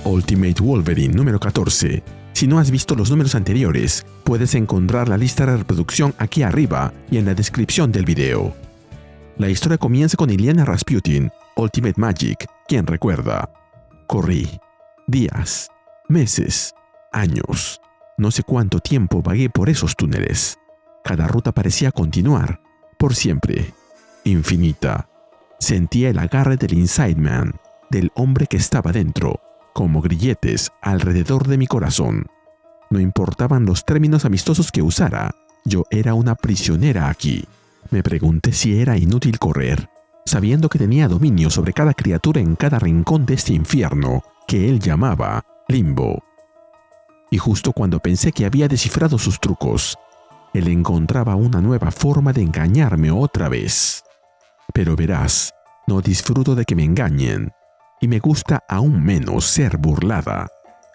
Ultimate Wolverine número 14. Si no has visto los números anteriores, puedes encontrar la lista de reproducción aquí arriba y en la descripción del video. La historia comienza con Illyana Rasputin, Ultimate Magic, quien recuerda: corrí días, meses, años. No sé cuánto tiempo vagué por esos túneles. Cada ruta parecía continuar, por siempre, infinita. Sentía el agarre del Inside Man, del hombre que estaba dentro, como grilletes alrededor de mi corazón. No importaban los términos amistosos que usara, yo era una prisionera aquí. Me pregunté si era inútil correr, sabiendo que tenía dominio sobre cada criatura en cada rincón de este infierno que él llamaba Limbo. Y justo cuando pensé que había descifrado sus trucos, él encontraba una nueva forma de engañarme otra vez. Pero verás, no disfruto de que me engañen, y me gusta aún menos ser burlada.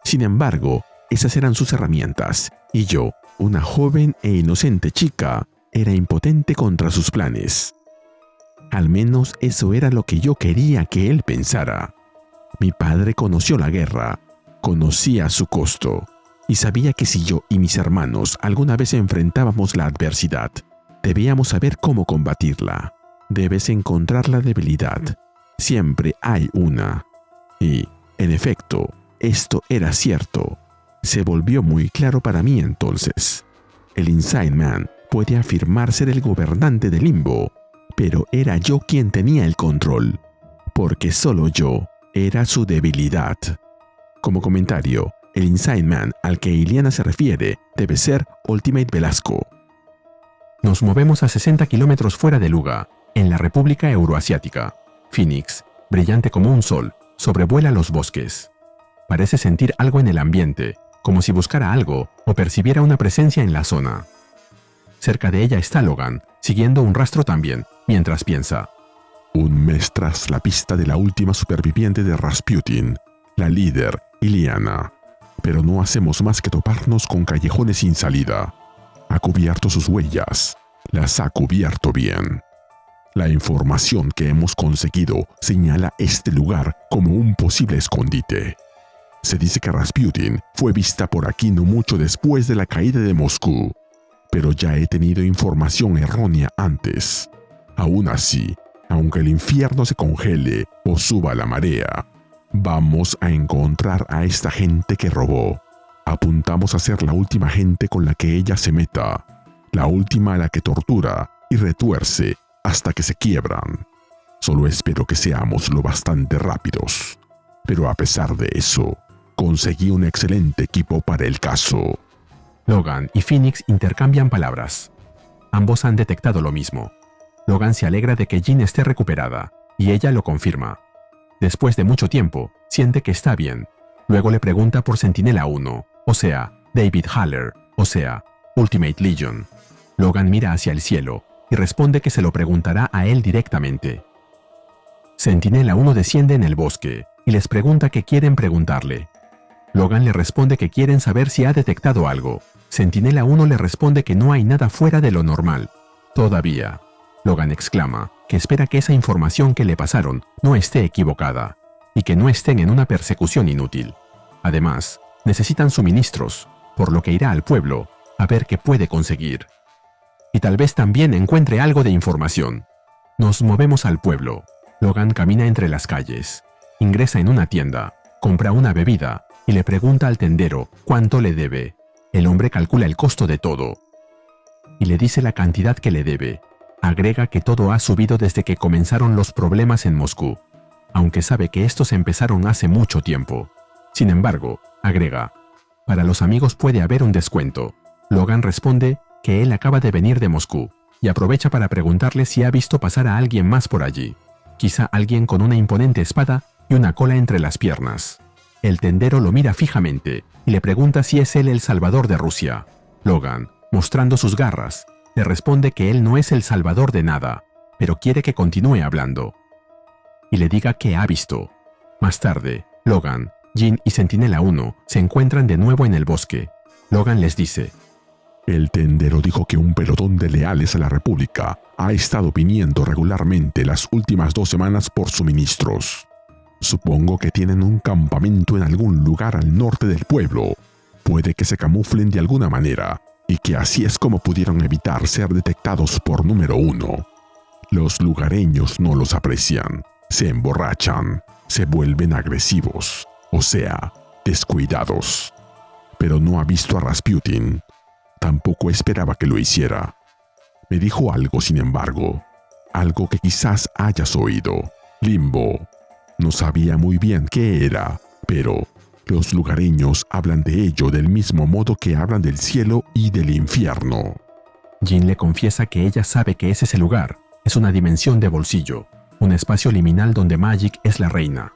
Sin embargo, esas eran sus herramientas, y yo, una joven e inocente chica, era impotente contra sus planes. Al menos eso era lo que yo quería que él pensara. Mi padre conoció la guerra, conocía su costo, y sabía que si yo y mis hermanos alguna vez enfrentábamos la adversidad, debíamos saber cómo combatirla. Debes encontrar la debilidad. Siempre hay una. Y, en efecto, esto era cierto. Se volvió muy claro para mí entonces. El Inside Man puede afirmar ser el gobernante del Limbo, pero era yo quien tenía el control, porque solo yo era su debilidad. Como comentario, el Inside Man al que Illyana se refiere debe ser Ultimate Velasco. Nos movemos a 60 kilómetros fuera de Luga, en la República Euroasiática. Phoenix, brillante como un sol, sobrevuela los bosques. Parece sentir algo en el ambiente, como si buscara algo o percibiera una presencia en la zona. Cerca de ella está Logan, siguiendo un rastro también, mientras piensa: un mes tras la pista de la última superviviente de Rasputin, la líder, Illyana. Pero no hacemos más que toparnos con callejones sin salida. Ha cubierto sus huellas, las ha cubierto bien. La información que hemos conseguido señala este lugar como un posible escondite. Se dice que Rasputin fue vista por aquí no mucho después de la caída de Moscú, pero ya he tenido información errónea antes. Aún así, aunque el infierno se congele o suba la marea, vamos a encontrar a esta gente que robó. Apuntamos a ser la última gente con la que ella se meta, la última a la que tortura y retuerce hasta que se quiebran. Solo espero que seamos lo bastante rápidos. Pero a pesar de eso, conseguí un excelente equipo para el caso. Logan y Phoenix intercambian palabras. Ambos han detectado lo mismo. Logan se alegra de que Jean esté recuperada, y ella lo confirma. Después de mucho tiempo, siente que está bien. Luego le pregunta por Centinela 1, o sea, David Haller, o sea, Ultimate Legion. Logan mira hacia el cielo y responde que se lo preguntará a él directamente. Centinela 1 desciende en el bosque y les pregunta qué quieren preguntarle. Logan le responde que quieren saber si ha detectado algo. Centinela 1 le responde que no hay nada fuera de lo normal. Todavía. Logan exclama que espera que esa información que le pasaron no esté equivocada y que no estén en una persecución inútil. Además, necesitan suministros, por lo que irá al pueblo a ver qué puede conseguir. Y tal vez también encuentre algo de información. Nos movemos al pueblo. Logan camina entre las calles. Ingresa en una tienda, compra una bebida y le pregunta al tendero cuánto le debe. El hombre calcula el costo de todo y le dice la cantidad que le debe. Agrega que todo ha subido desde que comenzaron los problemas en Moscú, aunque sabe que estos empezaron hace mucho tiempo. Sin embargo, agrega: para los amigos puede haber un descuento. Logan responde que él acaba de venir de Moscú y aprovecha para preguntarle si ha visto pasar a alguien más por allí. Quizá alguien con una imponente espada y una cola entre las piernas. El tendero lo mira fijamente y le pregunta si es él el salvador de Rusia. Logan, mostrando sus garras, le responde que él no es el salvador de nada, pero quiere que continúe hablando y le diga qué ha visto. Más tarde, Logan, Jean y Centinela 1 se encuentran de nuevo en el bosque. Logan les dice: el tendero dijo que un pelotón de leales a la República ha estado viniendo regularmente las últimas 2 semanas por suministros. Supongo que tienen un campamento en algún lugar al norte del pueblo. Puede que se camuflen de alguna manera, y que así es como pudieron evitar ser detectados por número 1. Los lugareños no los aprecian, se emborrachan, se vuelven agresivos, o sea, descuidados. Pero no ha visto a Rasputin. Tampoco esperaba que lo hiciera. Me dijo algo, sin embargo, algo que quizás hayas oído. Limbo. No sabía muy bien qué era, pero los lugareños hablan de ello del mismo modo que hablan del cielo y del infierno. Jin le confiesa que ella sabe que es ese lugar. Es una dimensión de bolsillo, un espacio liminal donde Magik es la reina.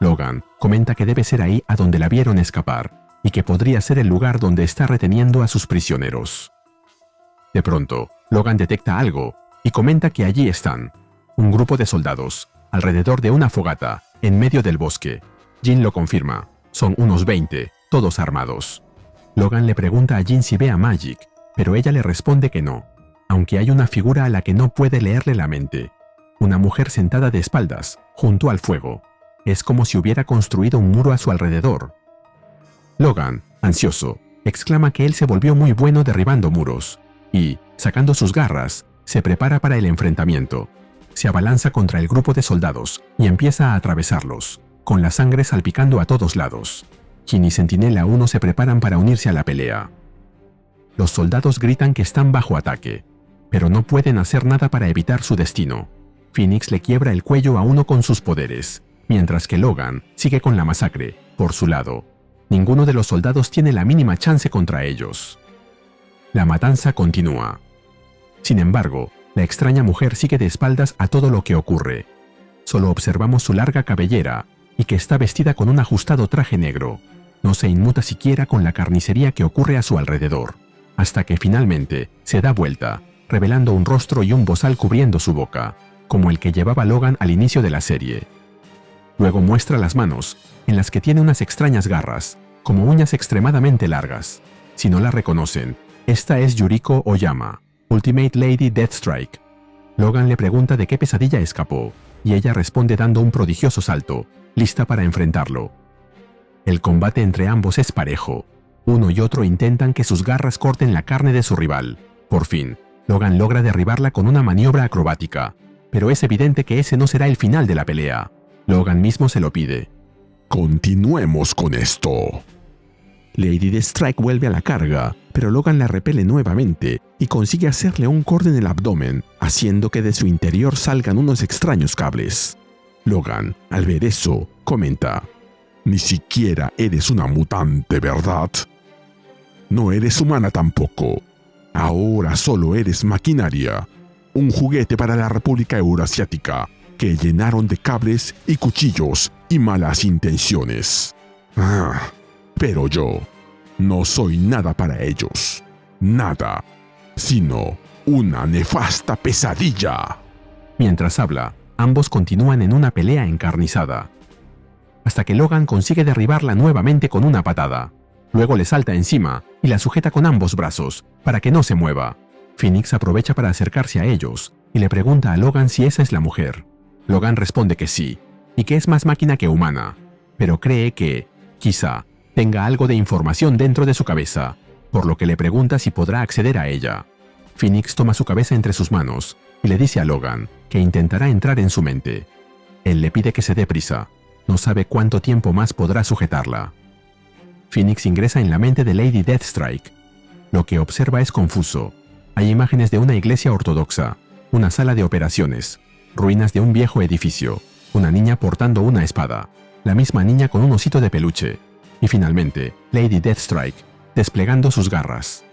Logan comenta que debe ser ahí a donde la vieron escapar, y que podría ser el lugar donde está reteniendo a sus prisioneros. De pronto, Logan detecta algo y comenta que allí están, un grupo de soldados, alrededor de una fogata, en medio del bosque. Jin lo confirma, son unos 20, todos armados. Logan le pregunta a Jin si ve a Magik, pero ella le responde que no, aunque hay una figura a la que no puede leerle la mente. Una mujer sentada de espaldas, junto al fuego. Es como si hubiera construido un muro a su alrededor. Logan, ansioso, exclama que él se volvió muy bueno derribando muros, y, sacando sus garras, se prepara para el enfrentamiento. Se abalanza contra el grupo de soldados y empieza a atravesarlos, con la sangre salpicando a todos lados. Jin y Centinela 1 se preparan para unirse a la pelea. Los soldados gritan que están bajo ataque, pero no pueden hacer nada para evitar su destino. Phoenix le quiebra el cuello a uno con sus poderes, mientras que Logan sigue con la masacre, por su lado. Ninguno de los soldados tiene la mínima chance contra ellos. La matanza continúa. Sin embargo, la extraña mujer sigue de espaldas a todo lo que ocurre. Solo observamos su larga cabellera y que está vestida con un ajustado traje negro. No se inmuta siquiera con la carnicería que ocurre a su alrededor, hasta que finalmente se da vuelta, revelando un rostro y un bozal cubriendo su boca, como el que llevaba Logan al inicio de la serie. Luego muestra las manos, en las que tiene unas extrañas garras, como uñas extremadamente largas. Si no la reconocen, esta es Yuriko Oyama, Ultimate Lady Deathstrike. Logan le pregunta de qué pesadilla escapó, y ella responde dando un prodigioso salto, lista para enfrentarlo. El combate entre ambos es parejo. Uno y otro intentan que sus garras corten la carne de su rival. Por fin, Logan logra derribarla con una maniobra acrobática, pero es evidente que ese no será el final de la pelea. Logan mismo se lo pide. Continuemos con esto. Lady Deathstrike vuelve a la carga, pero Logan la repele nuevamente y consigue hacerle un corte en el abdomen, haciendo que de su interior salgan unos extraños cables. Logan, al ver eso, comenta: Ni siquiera eres una mutante, ¿verdad? No eres humana tampoco. Ahora solo eres maquinaria, un juguete para la República Eurasiática, que llenaron de cables y cuchillos y malas intenciones. Pero yo no soy nada para ellos, nada, sino una nefasta pesadilla. Mientras habla, ambos continúan en una pelea encarnizada, hasta que Logan consigue derribarla nuevamente con una patada. Luego le salta encima y la sujeta con ambos brazos, para que no se mueva. Phoenix aprovecha para acercarse a ellos y le pregunta a Logan si esa es la mujer. Logan responde que sí, y que es más máquina que humana, pero cree que, quizá, tenga algo de información dentro de su cabeza, por lo que le pregunta si podrá acceder a ella. Phoenix toma su cabeza entre sus manos y le dice a Logan que intentará entrar en su mente. Él le pide que se dé prisa, no sabe cuánto tiempo más podrá sujetarla. Phoenix ingresa en la mente de Lady Deathstrike. Lo que observa es confuso. Hay imágenes de una iglesia ortodoxa, una sala de operaciones, ruinas de un viejo edificio, una niña portando una espada, la misma niña con un osito de peluche, y finalmente, Lady Deathstrike, desplegando sus garras.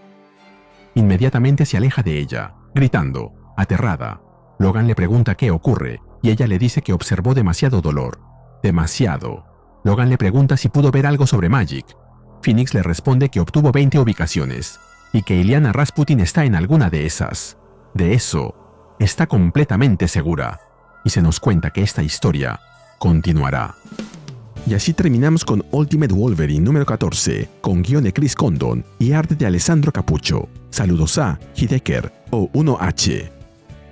Inmediatamente se aleja de ella, gritando, aterrada. Logan le pregunta qué ocurre, y ella le dice que observó demasiado dolor. Demasiado. Logan le pregunta si pudo ver algo sobre Magik. Phoenix le responde que obtuvo 20 ubicaciones, y que Illyana Rasputin está en alguna de esas. De eso, está completamente segura, y se nos cuenta que esta historia continuará. Y así terminamos con Ultimate Wolverine número 14, con guión de Chris Condon y arte de Alessandro Capuccio. Saludos a Hideker o 1H.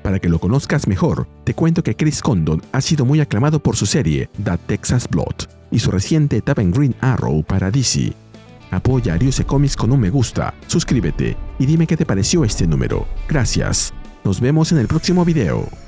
Para que lo conozcas mejor, te cuento que Chris Condon ha sido muy aclamado por su serie The Texas Blood y su reciente etapa en Green Arrow para DC. Apoya a Ariuse Comics con un me gusta, suscríbete y dime qué te pareció este número. Gracias. Nos vemos en el próximo video.